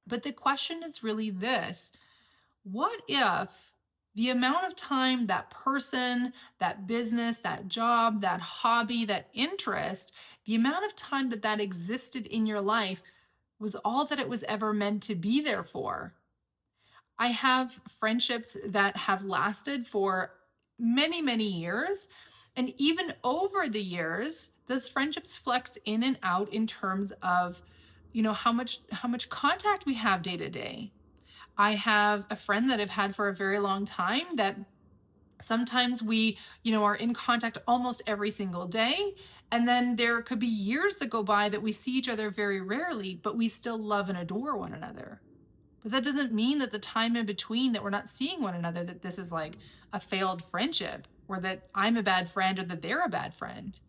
But the question is really this: what if the amount of time that person, that business, that job, that hobby, that interest, the amount of time that that existed in your life was all that it was ever meant to be there for? I have friendships that have lasted for many, many years. And even over the years, those friendships flex in and out in terms of, how much contact we have day to day. I have a friend that I've had for a very long time that sometimes we, are in contact almost every single day. And then there could be years that go by that we see each other very rarely, but we still love and adore one another. But that doesn't mean that the time in between that we're not seeing one another, that this is like a failed friendship or that I'm a bad friend or that they're a bad friend.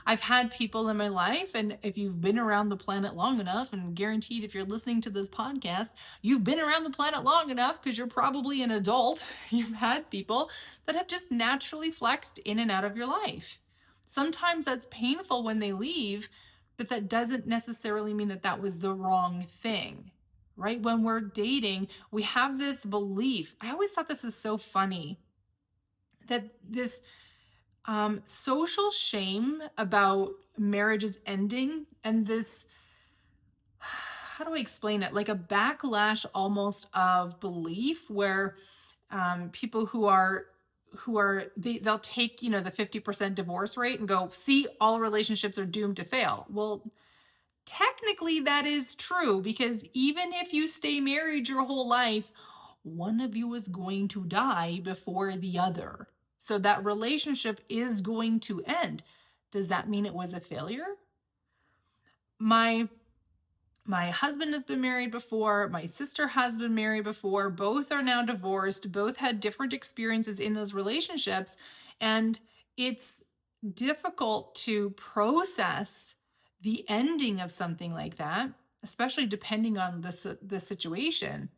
I've had people in my life, and if you've been around the planet long enough, and guaranteed if you're listening to this podcast, you've been around the planet long enough because you're probably an adult. You've had people that have just naturally flexed in and out of your life. Sometimes that's painful when they leave, but that doesn't necessarily mean that that was the wrong thing, right? When we're dating, we have this belief. I always thought this is so funny that this social shame about marriages ending and this, how do I explain it? Like a backlash almost of belief where people they'll take, the 50% divorce rate and go, see, all relationships are doomed to fail. Well, technically that is true, because even if you stay married your whole life, one of you is going to die before the other. So that relationship is going to end. Does that mean it was a failure? My my husband has been married before, my sister has been married before, both are now divorced, both had different experiences in those relationships, and it's difficult to process the ending of something like that, especially depending on the situation.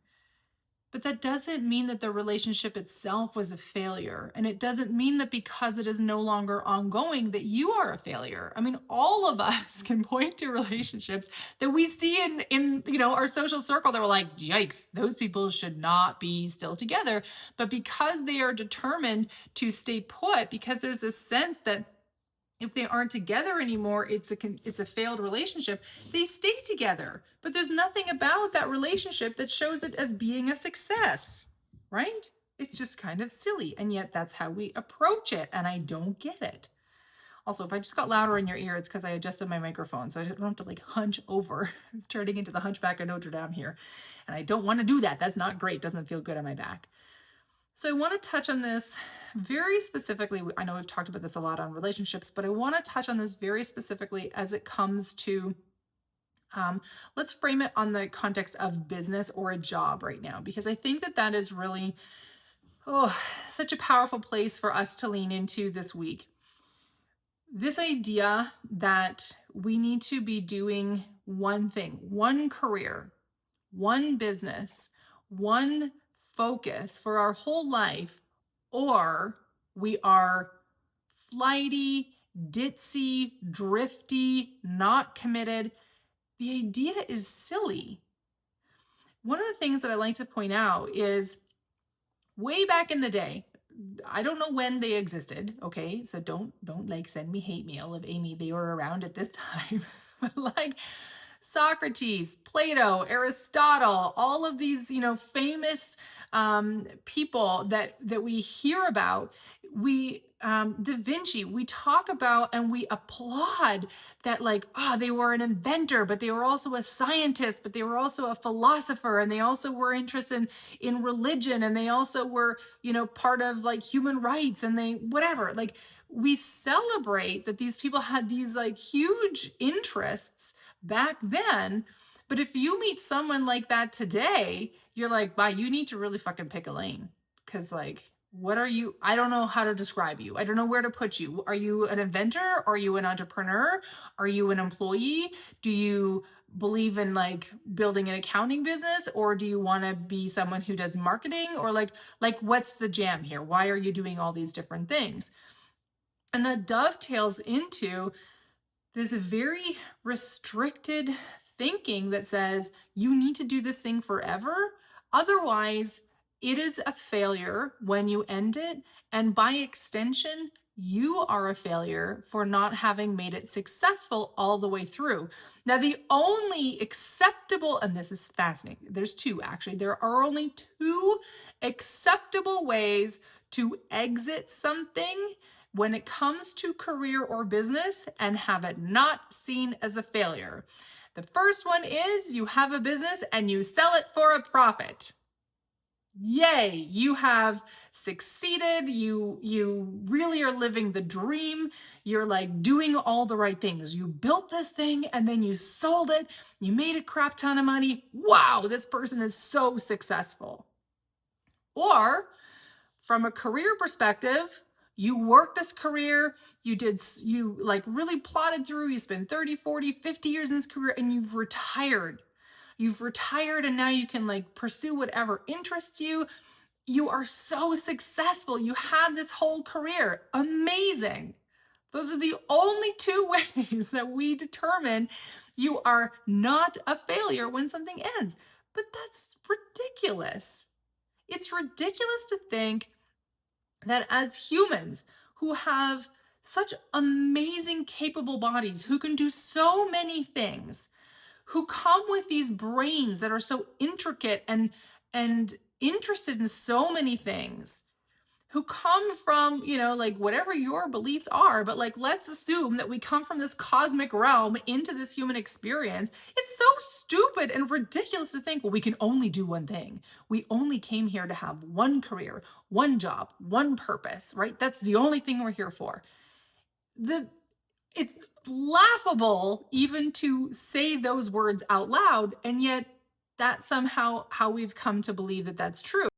But that doesn't mean that the relationship itself was a failure. And it doesn't mean that because it is no longer ongoing that you are a failure. I mean, all of us can point to relationships that we see in our social circle that we're like, yikes, those people should not be still together. But because they are determined to stay put, because there's this sense that if they aren't together anymore, it's a failed relationship. They stay together, but there's nothing about that relationship that shows it as being a success, right? It's just kind of silly, and yet that's how we approach it, and I don't get it. Also, if I just got louder in your ear, it's because I adjusted my microphone, so I don't have to like hunch over. It's turning into the Hunchback of Notre Dame here, and I don't want to do that. That's not great. Doesn't feel good on my back. So I want to touch on this very specifically. I know we've talked about this a lot on relationships, but I want to touch on this very specifically as it comes to, let's frame it on the context of business or a job right now, because I think that that is really, such a powerful place for us to lean into this week. This idea that we need to be doing one thing, one career, one business, one focus for our whole life, or we are flighty, ditzy, drifty, not committed. The idea is silly. One of the things that I like to point out is way back in the day, I don't know when they existed, okay? So don't like send me hate mail of Amy, they were around at this time. But like Socrates, Plato, Aristotle, all of these, famous people that we hear about, Da Vinci, we talk about and we applaud that, like, they were an inventor, but they were also a scientist, but they were also a philosopher, and they also were interested in religion, and they also were, part of like human rights, and they whatever. Like, we celebrate that these people had these like huge interests back then. But if you meet someone like that today, you're like, wow, you need to really fucking pick a lane. Cause like, what are you? I don't know how to describe you. I don't know where to put you. Are you an inventor? Are you an entrepreneur? Are you an employee? Do you believe in like building an accounting business, or do you want to be someone who does marketing, or like what's the jam here? Why are you doing all these different things? And that dovetails into this very restricted thinking that says you need to do this thing forever. Otherwise, it is a failure when you end it. And by extension, you are a failure for not having made it successful all the way through. Now, the only acceptable, and this is fascinating, there's two actually, there are only two acceptable ways to exit something when it comes to career or business and have it not seen as a failure. The first one is you have a business and you sell it for a profit. Yay, you have succeeded. You really are living the dream. You're like doing all the right things. You built this thing and then you sold it. You made a crap ton of money. Wow, this person is so successful. Or from a career perspective, you worked this career, you like really plotted through, you spent 30, 40, 50 years in this career and you've retired. You've retired and now you can like pursue whatever interests you. You are so successful. You had this whole career. Amazing. Those are the only two ways that we determine you are not a failure when something ends. But that's ridiculous. It's ridiculous to think that as humans who have such amazing, capable bodies, who can do so many things, who come with these brains that are so intricate and interested in so many things, who come from, like whatever your beliefs are, but like let's assume that we come from this cosmic realm into this human experience. It's so stupid and ridiculous to think, well, we can only do one thing. We only came here to have one career, one job, one purpose, right? That's the only thing we're here for. It's laughable even to say those words out loud, and yet that's somehow how we've come to believe that that's true.